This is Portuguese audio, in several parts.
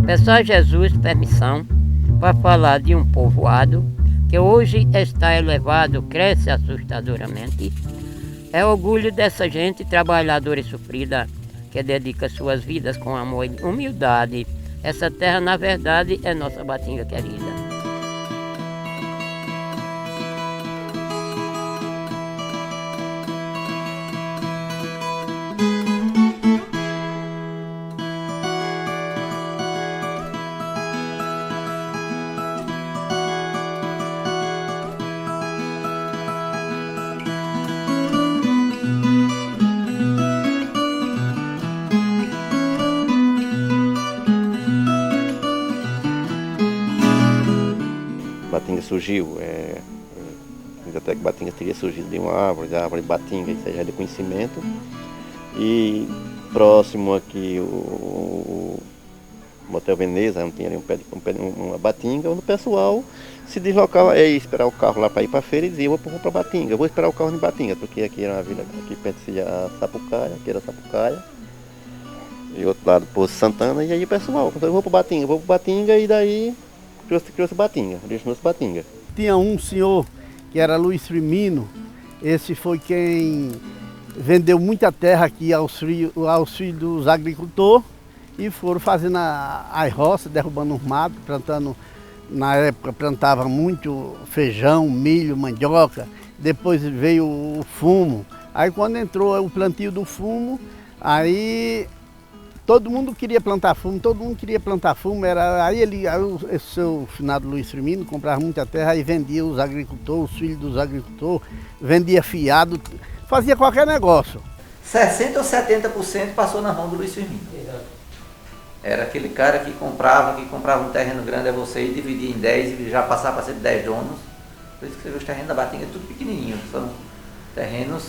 Peço a Jesus permissão para falar de um povoado que hoje está elevado, cresce assustadoramente. É orgulho dessa gente trabalhadora e sofrida que dedica suas vidas com amor e humildade. Essa terra, na verdade, é nossa Batinga querida. Batinga surgiu, até que Batinga teria surgido de uma árvore, da árvore Batinga, isso aí já é de conhecimento. E próximo aqui o Motel Veneza, tinha ali uma Batinga, onde o pessoal se deslocava, ia esperar o carro lá para ir para a feira e dizia, eu vou para Batinga, eu vou esperar o carro em Batinga, porque aqui era uma vila, aqui pertencia a Sapucaia, aqui era Sapucaia, e outro lado Poço Santana, e aí o pessoal, eu vou para Batinga, e daí trouxe Batinga, originou-se Batinga. Tinha um senhor que era Luiz Firmino, esse foi quem vendeu muita terra aqui aos filhos dos agricultores e foram fazendo as roças, derrubando os matos, plantando, na época plantava muito feijão, milho, mandioca, depois veio o fumo. Aí quando entrou o plantio do fumo, aí todo mundo queria plantar fumo, aí o seu finado Luiz Firmino comprava muita terra, aí vendia os agricultores, os filhos dos agricultores, vendia fiado, fazia qualquer negócio. 60% ou 70% passou na mão do Luiz Firmino. Era aquele cara que comprava um terreno grande a você e dividia em 10 e já passava para ser 10 donos. Por isso que você vê os terrenos da Batinga tudo pequenininho, são terrenos,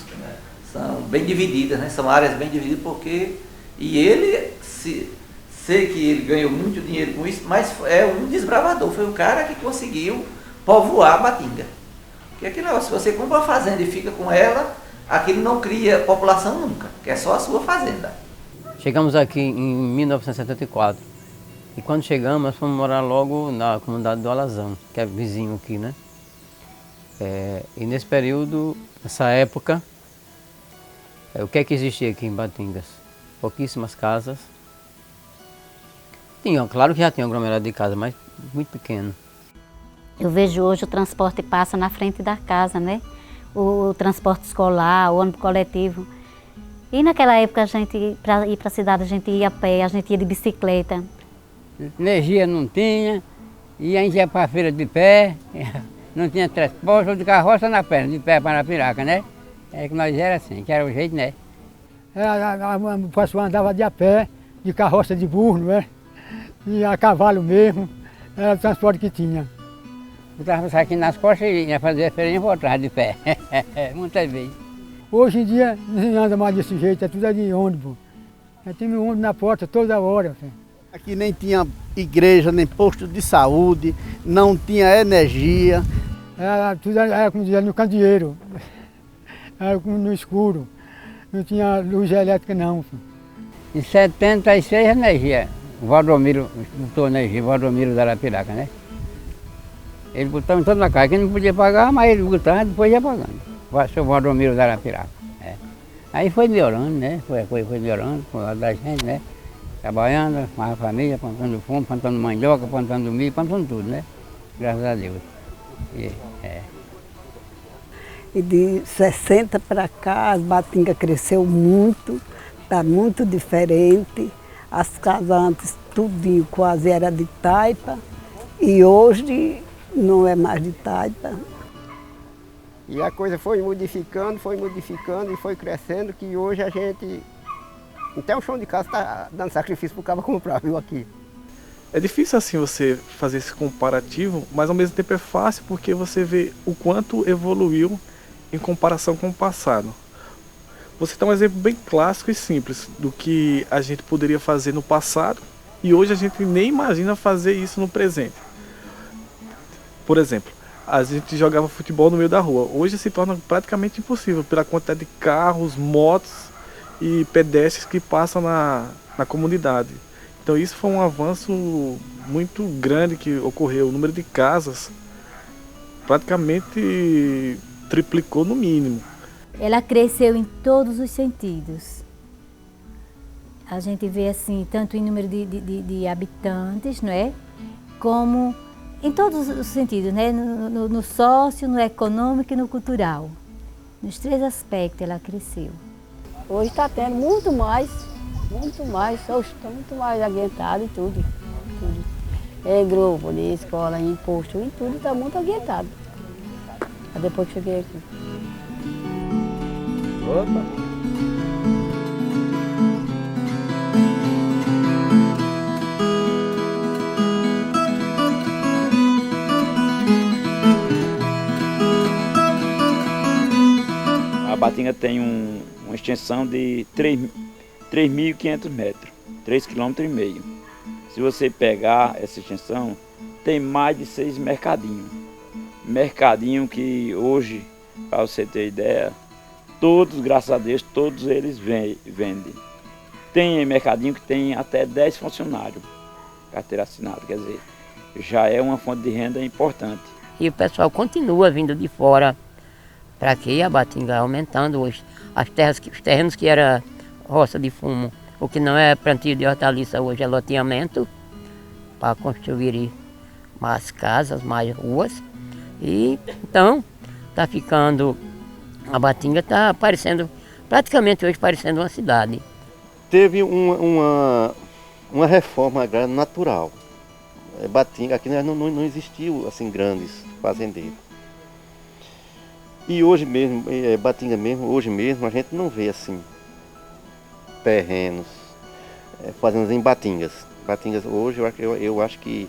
são bem divididos, né? São áreas bem divididas porque... E ele, sei que ele ganhou muito dinheiro com isso, mas é um desbravador, foi o cara que conseguiu povoar a Batinga. Porque aqui não, se você compra uma fazenda e fica com ela, aquilo não cria população nunca, que é só a sua fazenda. Chegamos aqui em 1974 e quando chegamos nós fomos morar logo na comunidade do Alazão, que é vizinho aqui, né? E nesse período, nessa época, o que é que existia aqui em Batingas? Pouquíssimas casas. Claro que já tinha um aglomerado de casa, mas muito pequeno. Eu vejo hoje o transporte passa na frente da casa, né? O transporte escolar, o ônibus coletivo. E naquela época, para ir para a cidade, a gente ia a pé, a gente ia de bicicleta. Energia não tinha, e a gente ia para a feira de pé, não tinha transporte, ou de carroça na perna, de pé para a Piraca, né? É que nós era assim, que era o jeito, né? O pessoal andava de a pé, de carroça de burro, né? E a cavalo mesmo, era o transporte que tinha. Botava aqui nas costas e ia fazer a feira e voltava de pé, muitas vezes. Hoje em dia não anda mais desse jeito, é tudo de ônibus. Tem um ônibus na porta toda hora. Aqui nem tinha igreja, nem posto de saúde, não tinha energia. Tudo era como dizia, no candeeiro, era no escuro. Não tinha luz elétrica não. Em 76 energia, o Valdomiro botou energia, o Valdomiro da Arapiraca, né? Ele botava em toda a casa, quem não podia pagar, mas ele botava e depois ia pagando. O seu Valdomiro da Arapiraca. Aí foi melhorando, né? Foi melhorando com a da gente, né? Trabalhando com a família, plantando fumo, plantando mandioca, plantando milho, plantando tudo, né? Graças a Deus. E de 60 para cá, a Batinga cresceu muito, está muito diferente. As casas antes, tudinho quase era de taipa, e hoje não é mais de taipa. E a coisa foi modificando e foi crescendo, que hoje a gente, até o chão de casa está dando sacrifício para o cara comprar, viu, aqui. É difícil assim você fazer esse comparativo, mas ao mesmo tempo é fácil porque você vê o quanto evoluiu em comparação com o passado. Você tem um exemplo bem clássico e simples do que a gente poderia fazer no passado e hoje a gente nem imagina fazer isso no presente. Por exemplo, a gente jogava futebol no meio da rua. Hoje se torna praticamente impossível pela quantidade de carros, motos e pedestres que passam na comunidade. Então isso foi um avanço muito grande que ocorreu. O número de casas praticamente triplicou no mínimo. Ela cresceu em todos os sentidos. A gente vê assim, tanto em número de habitantes, não é? Como em todos os sentidos, né? No sócio, no econômico e no cultural. Nos 3 aspectos ela cresceu. Hoje está tendo muito mais, só está muito mais adiantado em tudo. Em grupo, em escola, em imposto, em tudo está muito adiantado. Depois que cheguei aqui. Opa! A Batinga tem uma extensão de 3.500 metros, 3,5 km. Se você pegar essa extensão, tem mais de 6 mercadinhos. Mercadinho que hoje, para você ter ideia, todos, graças a Deus, todos eles vendem. Tem mercadinho que tem até 10 funcionários, carteira assinada, quer dizer, já é uma fonte de renda importante. E o pessoal continua vindo de fora para aqui, a Batinga aumentando hoje. Os terrenos que era roça de fumo, o que não é plantio de hortaliça hoje é loteamento, para construir mais casas, mais ruas. E então está ficando, a Batinga está aparecendo, praticamente hoje parecendo uma cidade. Teve uma reforma agrária natural. Batinga, aqui não existiu assim grandes fazendeiros. E hoje mesmo, Batinga mesmo, hoje mesmo a gente não vê assim terrenos, fazendas em Batingas. Batingas hoje eu acho que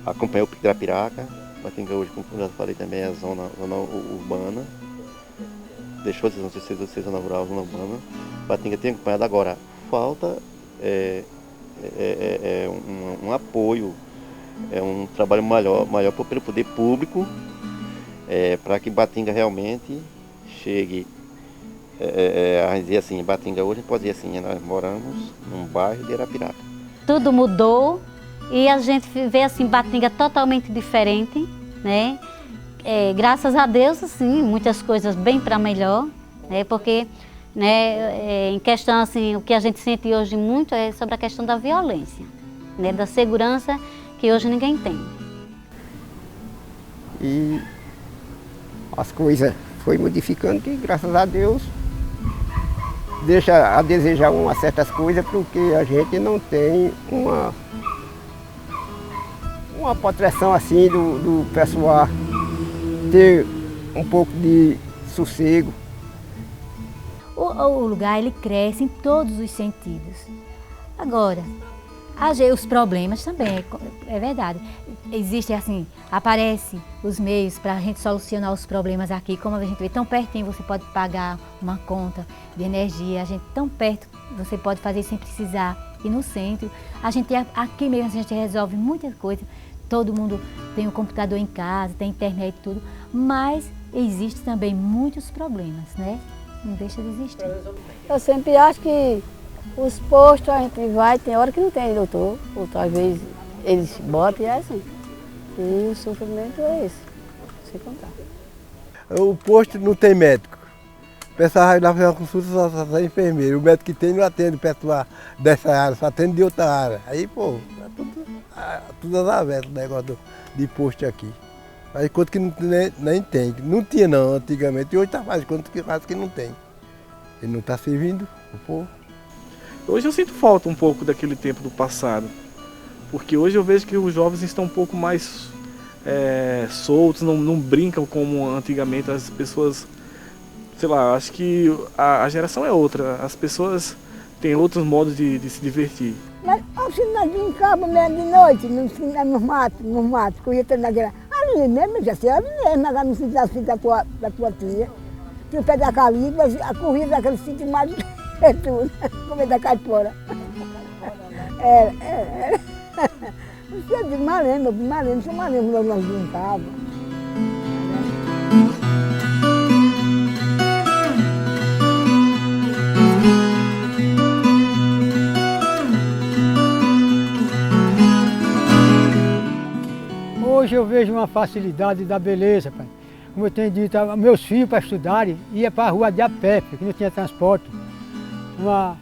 acompanhou o Pico da Pirapiraca. Batinga hoje, como eu já falei também, é a zona urbana. Deixou de ser zona rural, zona urbana. Batinga tem acompanhado agora. Falta um apoio, um trabalho maior pelo poder público, para que Batinga realmente chegue a dizer assim, Batinga hoje pode dizer assim, nós moramos num bairro de Arapiraca. Tudo mudou e a gente vê assim Batinga totalmente diferente, né? Graças a Deus, assim, muitas coisas bem para melhor, né? Porque, né, em questão assim, o que a gente sente hoje muito é sobre a questão da violência, né? Da segurança que hoje ninguém tem. E as coisas foi modificando que, graças a Deus, deixa a desejar umas certas coisas, porque a gente não tem uma proteção assim do pessoal ter um pouco de sossego. O lugar ele cresce em todos os sentidos. Agora, os problemas também, é verdade. Existe assim, aparece os meios para a gente solucionar os problemas aqui, como a gente vê tão pertinho, você pode pagar uma conta de energia, a gente tão perto, você pode fazer sem precisar ir no centro. A gente aqui mesmo a gente resolve muita coisa, todo mundo tem um computador em casa, tem internet e tudo, mas existe também muitos problemas, né? Não deixa de existir. Eu sempre acho que os postos a gente vai, tem hora que não tem doutor, ou talvez eles botam e é assim. E o sofrimento é esse, sem contar. O posto não tem médico. O pessoal vai lá fazer uma consulta, só tem enfermeiro. O médico que tem não atende o pessoal dessa área, só atende de outra área. Aí, pô, é tudo às avessas o negócio de posto aqui. Faz conta que nem tem. Não tinha não antigamente, e hoje está fazendo conta que faz que não tem. Ele não está servindo o povo. Hoje eu sinto falta um pouco daquele tempo do passado, porque hoje eu vejo que os jovens estão um pouco mais soltos, não brincam como antigamente as pessoas, sei lá, acho que a geração é outra, as pessoas têm outros modos de se divertir. Mas se nós brincávamos mesmo de noite, nos matos, corria tanto naquela. Ali mesmo, já sei, ali mesmo, lá no sítio da tua tia. Tinha o pé da caliba, a corrida daquele sítio mais é tudo, comer da caipora. Isso é de malema, isso é malema, nós brincávamos. Hoje eu vejo uma facilidade da beleza, pai. Como eu tenho dito, meus filhos para estudarem, ia para a rua de a pé, porque não tinha transporte. O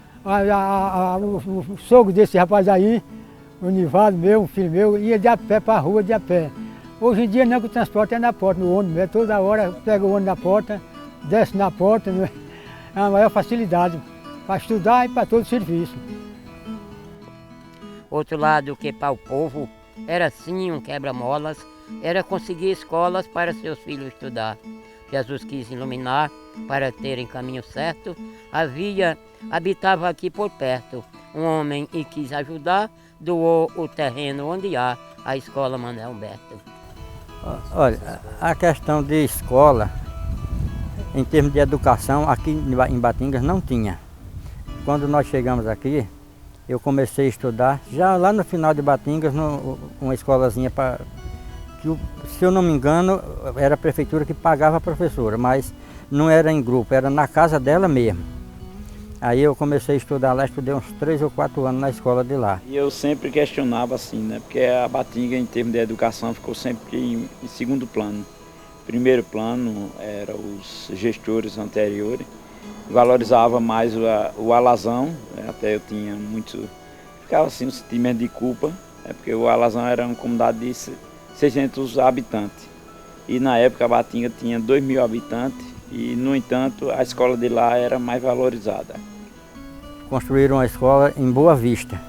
sogro desse rapaz aí, o Nivaldo meu, um filho meu, ia de a pé para a rua de a pé. Hoje em dia não, que o transporte é na porta, no ônibus, né? Toda hora pega o ônibus na porta, desce na porta, né? É a maior facilidade para estudar e para todo serviço. Outro lado que para o povo era sim um quebra-molas, era conseguir escolas para seus filhos estudar. Jesus quis iluminar para terem caminho certo. Habitava aqui por perto um homem e quis ajudar, doou o terreno onde há a escola Manuel Humberto. Olha, a questão de escola, em termos de educação, aqui em Batingas não tinha. Quando nós chegamos aqui, eu comecei a estudar, já lá no final de Batingas, uma escolazinha para... Se eu não me engano, era a prefeitura que pagava a professora, mas não era em grupo, era na casa dela mesmo. Aí eu comecei a estudar lá, estudei uns 3 ou 4 anos na escola de lá. E eu sempre questionava assim, né? Porque a Batinga, em termos de educação, ficou sempre em segundo plano. Primeiro plano eram os gestores anteriores, valorizava mais o alazão, né? Até eu tinha muito... Ficava assim um sentimento de culpa, né? Porque o alazão era uma comunidade de 600 habitantes. E na época a Batinga tinha 2.000 habitantes e, no entanto, a escola de lá era mais valorizada. Construíram uma escola em Boa Vista.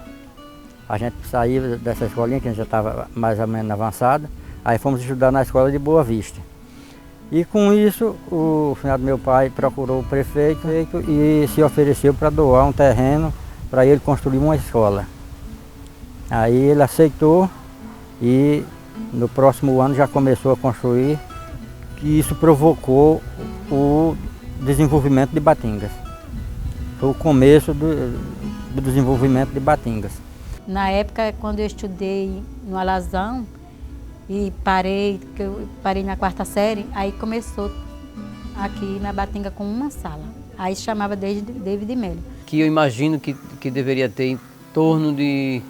A gente saiu dessa escolinha, que a gente já estava mais ou menos avançada, aí fomos estudar na escola de Boa Vista. E com isso, o finado meu pai procurou o prefeito e se ofereceu para doar um terreno para ele construir uma escola. Aí ele aceitou e no próximo ano já começou a construir, que isso provocou o desenvolvimento de Batingas. Foi o começo do desenvolvimento de Batingas. Na época, quando eu estudei no Alazão e eu parei na 4ª série, aí começou aqui na Batinga com uma sala. Aí chamava David Melo. Que eu imagino que deveria ter em torno de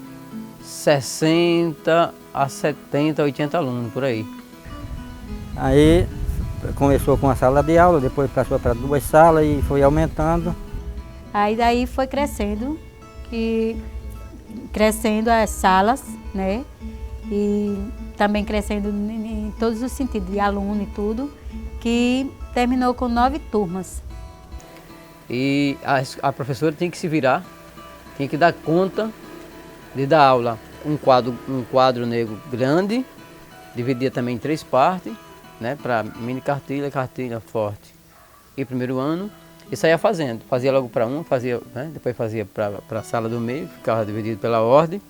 60 a 70, 80 alunos, por aí. Aí começou com a sala de aula, depois passou para 2 salas e foi aumentando. Aí daí foi crescendo as salas, né? E também crescendo em todos os sentidos, de aluno e tudo, que terminou com 9 turmas. E a professora tinha que se virar, tinha que dar conta de dar aula. Um quadro negro grande, dividia também em 3 partes, né? Para mini cartilha, cartilha forte e primeiro ano. E saía fazendo, fazia logo para um, né? Depois fazia para a sala do meio, ficava dividido pela ordem.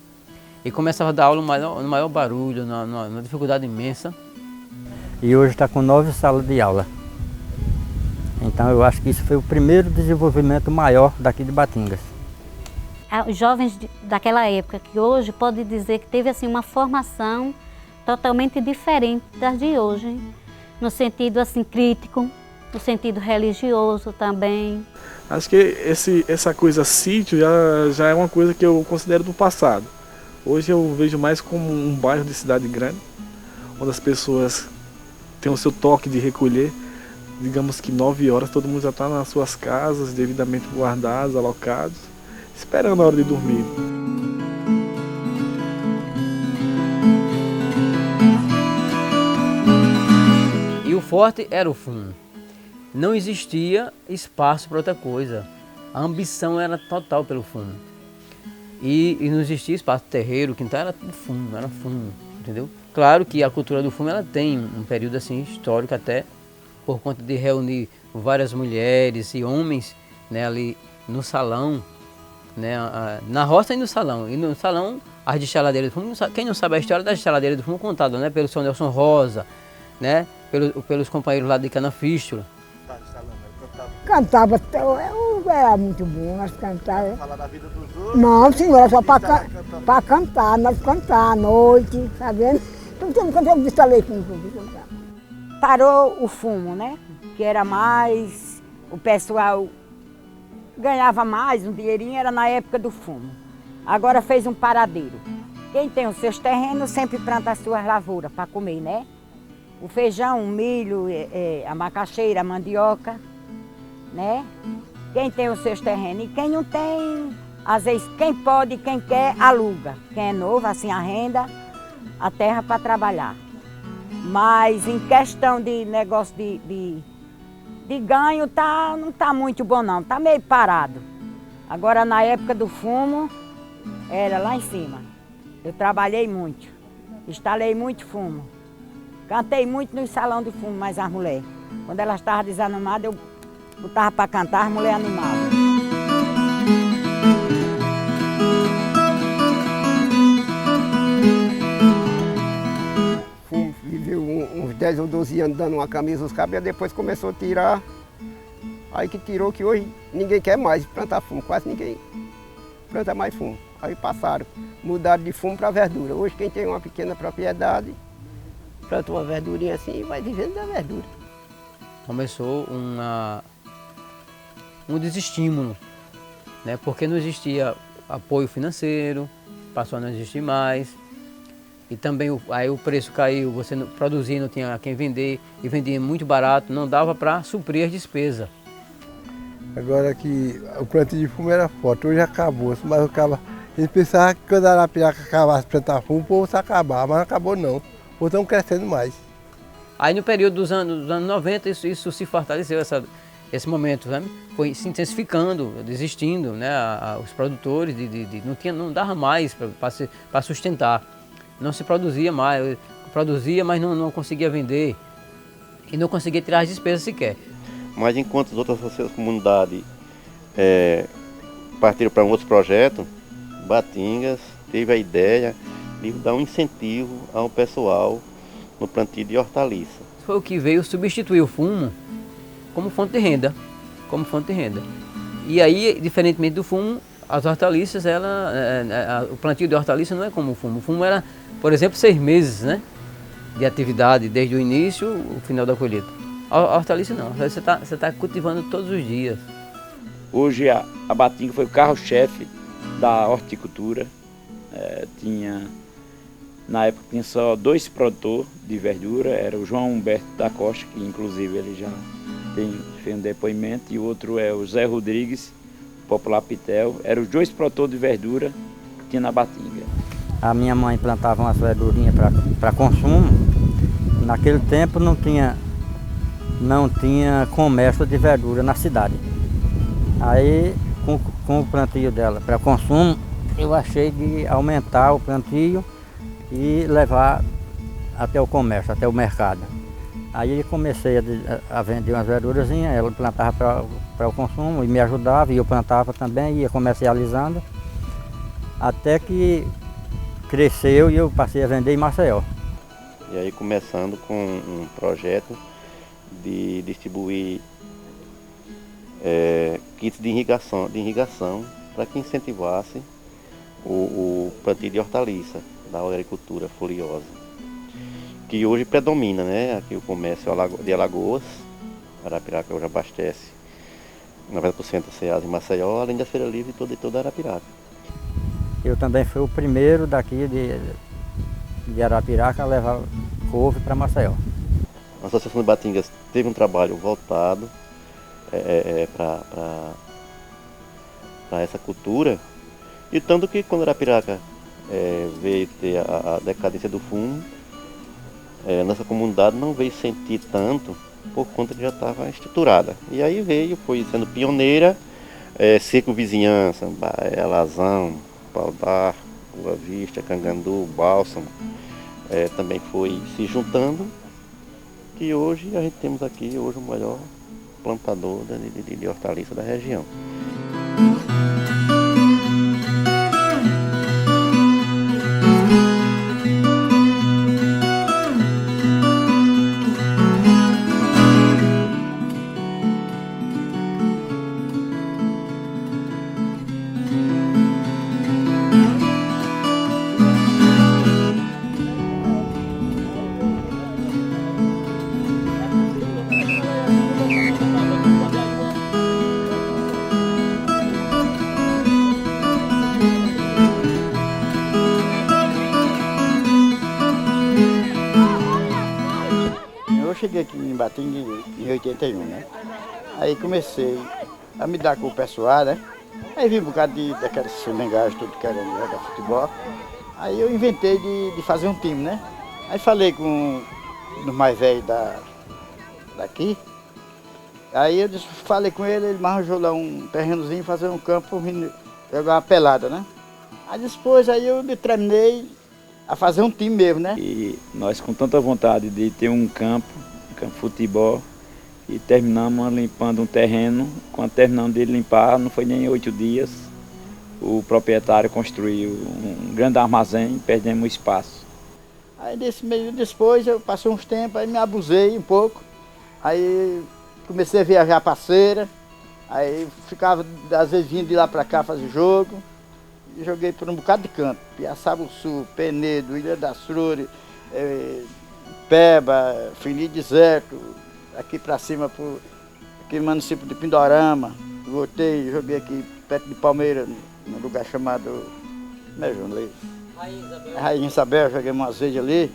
E começava a dar aula no maior barulho, numa dificuldade imensa. E hoje está com 9 salas de aula. Então eu acho que isso foi o primeiro desenvolvimento maior daqui de Batingas. Os jovens daquela época, que hoje pode dizer que teve assim, uma formação totalmente diferente das de hoje, no sentido assim, crítico, no sentido religioso também. Acho que essa coisa sítio já é uma coisa que eu considero do passado. Hoje eu vejo mais como um bairro de cidade grande, onde as pessoas têm o seu toque de recolher. Digamos que 9 horas todo mundo já está nas suas casas, devidamente guardados, alocados, esperando a hora de dormir. E o forte era o fumo. Não existia espaço para outra coisa. A ambição era total pelo fumo. E não existia espaço terreiro, quintal era fumo, entendeu? Claro que a cultura do fumo ela tem um período assim histórico até por conta de reunir várias mulheres e homens, né, ali no salão, né, na roça e no salão. E no salão, as destiladeiras do fumo, quem não sabe a história das destiladeiras do fumo contada, né, pelo Sr. Nelson Rosa, né, pelos companheiros lá de Cana Fístula. Cantava, era muito bom, nós cantávamos. Falar da vida dos outros? Não, senhora, só para cantar, nós cantar à noite, tá vendo? Então, quando eu instalei fumo, parou o fumo, né? Que era mais, o pessoal ganhava mais, um dinheirinho, era na época do fumo. Agora fez um paradeiro. Quem tem os seus terrenos sempre planta as suas lavouras para comer, né? O feijão, o milho, a macaxeira, a mandioca, né? Quem tem os seus terrenos. E quem não tem, às vezes, quem pode, quem quer, aluga. Quem é novo, assim, arrenda a terra para trabalhar. Mas em questão de negócio de ganho, não está muito bom não, está meio parado. Agora na época do fumo, era lá em cima. Eu trabalhei muito, instalei muito fumo. Cantei muito no salão de fumo, mas as mulheres. Quando elas estavam desanimadas, eu botava para cantar, as mulheres animadas. Viveu uns 10 ou 12 anos dando uma camisa aos cabos, depois começou a tirar. Aí que tirou que hoje ninguém quer mais plantar fumo, quase ninguém planta mais fumo. Aí passaram, mudaram de fumo para verdura. Hoje quem tem uma pequena propriedade, planta uma verdurinha assim e vai vivendo da verdura. Começou um desestímulo, né? Porque não existia apoio financeiro, passou a não existir mais. E também aí o preço caiu, você não produzia, não tinha quem vender, e vendia muito barato, não dava para suprir as despesas. Agora que o plantio de fumo era forte, hoje acabou, mas eles pensavam que quando a Arapiraca acabasse de plantar fumo, o povo se acabava, mas não acabou não, ou estão crescendo mais. Aí no período dos anos 90 isso se fortaleceu, esse momento, sabe? Foi se intensificando, desistindo, né? Os produtores não dava mais para sustentar. Não se produzia mais, produzia, mas não conseguia vender e não conseguia tirar as despesas sequer. Mas enquanto as outras comunidades partiram para um outro projeto, Batingas teve a ideia de dar um incentivo ao pessoal no plantio de hortaliça. Foi o que veio substituir o fumo como fonte de renda, E aí, diferentemente do fumo, as hortaliças, o plantio de hortaliça não é como o fumo. O fumo era, por exemplo, 6 meses, né, de atividade, desde o início ao final da colheita. A hortaliça não, você está cultivando todos os dias. Hoje a Batinga foi o carro-chefe da horticultura. Na época tinha só 2 produtores de verdura, era o João Humberto da Costa, que inclusive ele já fez um depoimento, e o outro é o Zé Rodrigues, popular Pitel. Eram os 2 produtores de verdura que tinha na Batinga. A minha mãe plantava umas verdurinhas para consumo. Naquele tempo não tinha comércio de verdura na cidade. Aí, com o plantio dela para consumo, eu achei de aumentar o plantio e levar até o comércio, até o mercado. Aí comecei a vender umas verdurazinhas, ela plantava para o consumo e me ajudava, e eu plantava também, ia comercializando, até que cresceu e eu passei a vender em Maceió. E aí começando com um projeto de distribuir kits de irrigação para que incentivasse o plantio de hortaliça da agricultura foliosa, que hoje predomina, né? Aqui o comércio de Alagoas, Arapiraca hoje abastece 90% do Ceasa em Maceió, além da Feira Livre de toda Arapiraca. Eu também fui o primeiro daqui de Arapiraca a levar couve para Maceió. A Associação de Batingas teve um trabalho voltado para essa cultura, e tanto que quando Arapiraca veio ter a decadência do fumo, nossa comunidade não veio sentir tanto, por conta que já estava estruturada. E aí foi sendo pioneira, Seco Vizinhança, Alazão, Pau d'Arco, Boa Vista, Cangandu, Bálsamo, também foi se juntando, que hoje a gente temos aqui o maior plantador de hortaliça da região. cheguei aqui em Ipatinga em 81, né? Aí comecei a me dar com o pessoal, né? Aí vi um bocado daquelas sulengagens, tudo querendo jogar futebol. Aí eu inventei de fazer um time, né? Aí falei com os mais velhos daqui. Aí eu falei com ele me arranjou lá um terrenozinho, fazer um campo, jogar uma pelada, né? Aí depois eu determinei a fazer um time mesmo, né? E nós com tanta vontade de ter um campo de futebol, e terminamos limpando um terreno. Quando terminamos de limpar, não foi nem 8 dias, o proprietário construiu um grande armazém, perdemos o espaço. Aí desse meio depois, eu passei uns tempos, aí me abusei um pouco, aí comecei a viajar parceira, aí ficava às vezes vindo de lá para cá fazer jogo, e joguei por um bocado de canto, Piaçabuçu, Penedo, Ilha das Flores, Peba, Fini Deserto, aqui para cima, aqui no município de Pindorama, voltei, joguei aqui perto de Palmeiras, num lugar chamado, como é, João Leite? Rainha Isabel, joguei umas vezes ali,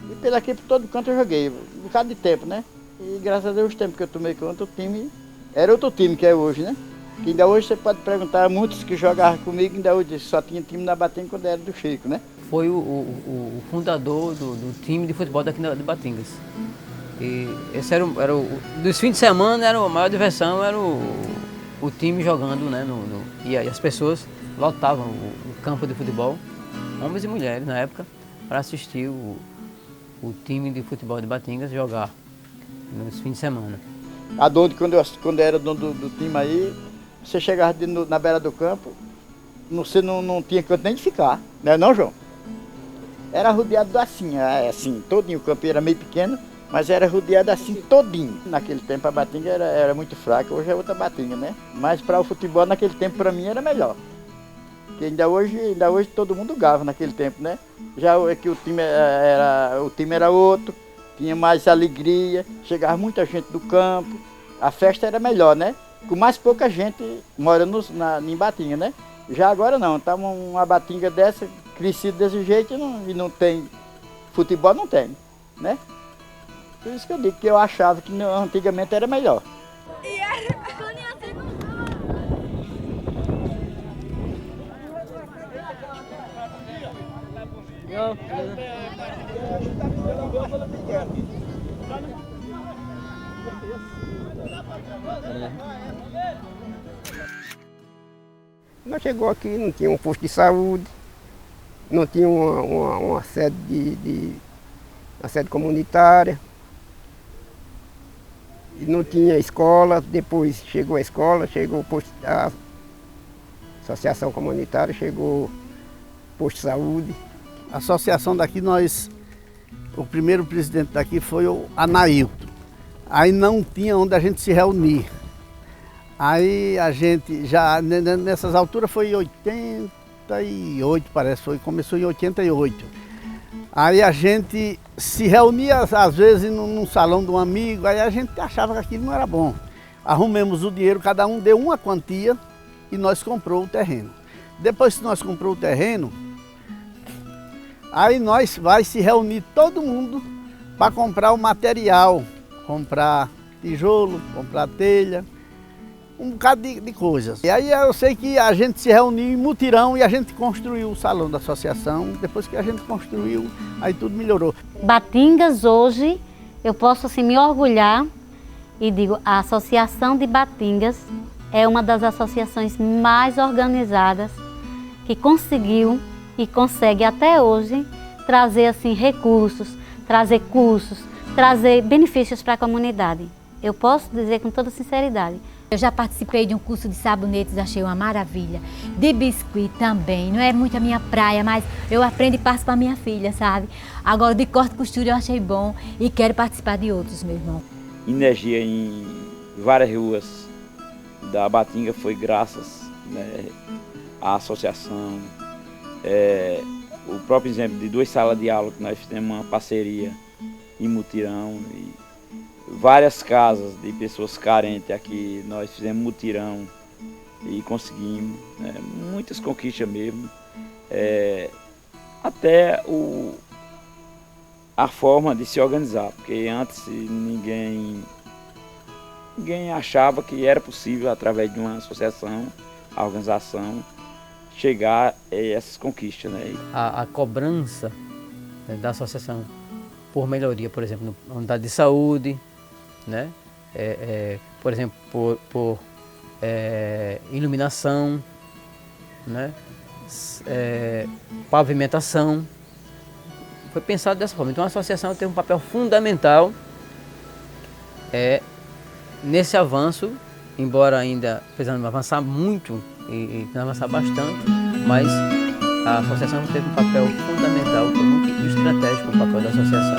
e por aqui por todo canto eu joguei, um bocado de tempo, né? E graças a Deus, o tempo que eu tomei conta, o time era outro time que é hoje, né? Que ainda hoje você pode perguntar a muitos que jogavam comigo, ainda hoje só tinha time na Batinga quando era do Chico, né? Foi o fundador do time de futebol daqui de Batingas. E esse era dos fins de semana, a maior diversão era o time jogando, né? E as pessoas lotavam o campo de futebol, homens e mulheres na época, para assistir o time de futebol de Batingas jogar nos fins de semana. A dono, quando eu era dono do time aí, você chegava na beira do campo, você não tinha canto nem de ficar, não é não, João? Era rodeado assim, todinho, o campo era meio pequeno, mas era rodeado assim todinho. Naquele tempo a Batinga era muito fraca, hoje é outra Batinga, né? Mas para o futebol naquele tempo para mim era melhor. Porque ainda hoje todo mundo gava naquele tempo, né? Já é que o time era outro, tinha mais alegria, chegava muita gente do campo, a festa era melhor, né? Com mais pouca gente morando em Batinga, né? Já agora não, tá uma Batinga dessa, crescida desse jeito e não tem futebol, não tem, né? Por isso que eu digo que eu achava que antigamente era melhor. Nós chegou aqui, não tinha um posto de saúde, não tinha uma sede uma sede comunitária, e não tinha escola. Depois chegou a escola, chegou o posto, a associação comunitária, chegou o posto de saúde. A associação daqui, o primeiro presidente daqui foi o Anailton. Aí não tinha onde a gente se reunir. Aí a gente já, nessas alturas foi em 88, parece, começou em 88. Aí a gente se reunia às vezes num salão de um amigo, aí a gente achava que aquilo não era bom. Arrumamos o dinheiro, cada um deu uma quantia e nós comprou o terreno. Depois que nós comprou o terreno, aí nós vai se reunir todo mundo para comprar o material, comprar tijolo, comprar telha, um bocado de coisas. E aí eu sei que a gente se reuniu em mutirão e a gente construiu o salão da associação. Depois que a gente construiu, aí tudo melhorou. Batingas hoje, eu posso assim me orgulhar e digo, a Associação de Batingas é uma das associações mais organizadas que conseguiu e consegue até hoje trazer assim recursos, trazer cursos, trazer benefícios para a comunidade. Eu posso dizer com toda sinceridade. Eu já participei de um curso de sabonetes, achei uma maravilha. De biscuit também, não é muito a minha praia, mas eu aprendo e passo para minha filha, sabe? Agora de corte e costura eu achei bom e quero participar de outros, meu irmão. Energia em várias ruas da Batinga foi graças, né, à associação. O próprio exemplo de 2 salas de aula que nós fizemos uma parceria em mutirão. E várias casas de pessoas carentes aqui, nós fizemos mutirão e conseguimos, né, muitas conquistas mesmo. Até a forma de se organizar, porque antes ninguém achava que era possível, através de uma associação, a organização, chegar a essas conquistas, né? A cobrança, né, da associação por melhoria, por exemplo, na unidade de saúde, né? Por exemplo, por iluminação, né? Pavimentação. Foi pensado dessa forma. Então a associação tem um papel fundamental nesse avanço, embora ainda precisamos avançar muito e avançar bastante, mas a associação teve um papel fundamental, foi muito estratégico o papel da associação.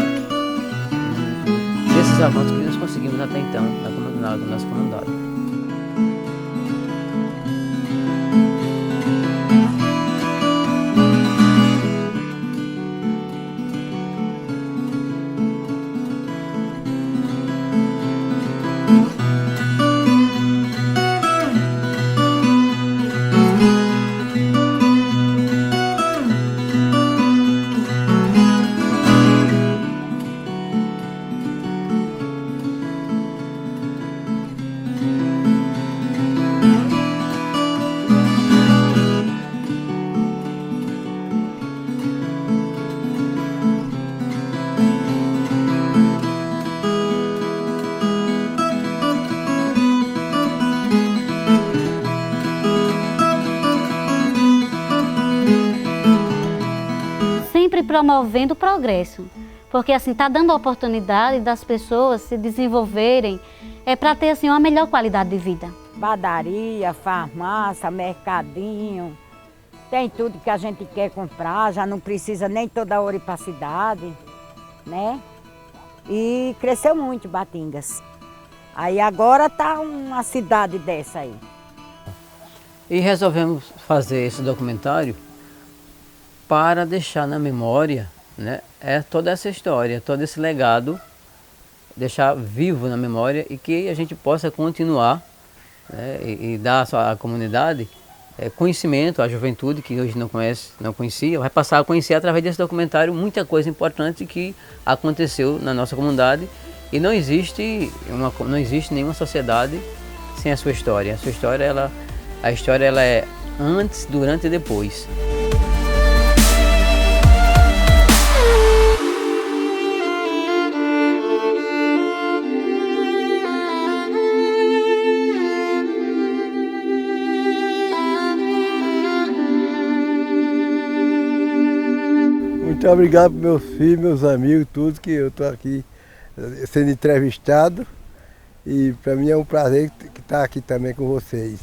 Desses avanços que nós conseguimos até então na nossa comunidade. Promovendo o progresso, porque assim está dando a oportunidade das pessoas se desenvolverem para ter assim uma melhor qualidade de vida. Padaria, farmácia, mercadinho, tem tudo que a gente quer comprar, já não precisa nem toda hora ir para a cidade, né? E cresceu muito Batingas. Aí agora está uma cidade dessa aí. E resolvemos fazer esse documentário para deixar na memória, né, toda essa história, todo esse legado, deixar vivo na memória e que a gente possa continuar, né, e dar à comunidade conhecimento, à juventude que hoje não conhecia, vai passar a conhecer através desse documentário muita coisa importante que aconteceu na nossa comunidade e não existe nenhuma sociedade sem a sua história. A sua história, a história é antes, durante e depois. Muito obrigado para meus filhos, meus amigos, tudo que eu estou aqui sendo entrevistado. E para mim é um prazer estar aqui também com vocês.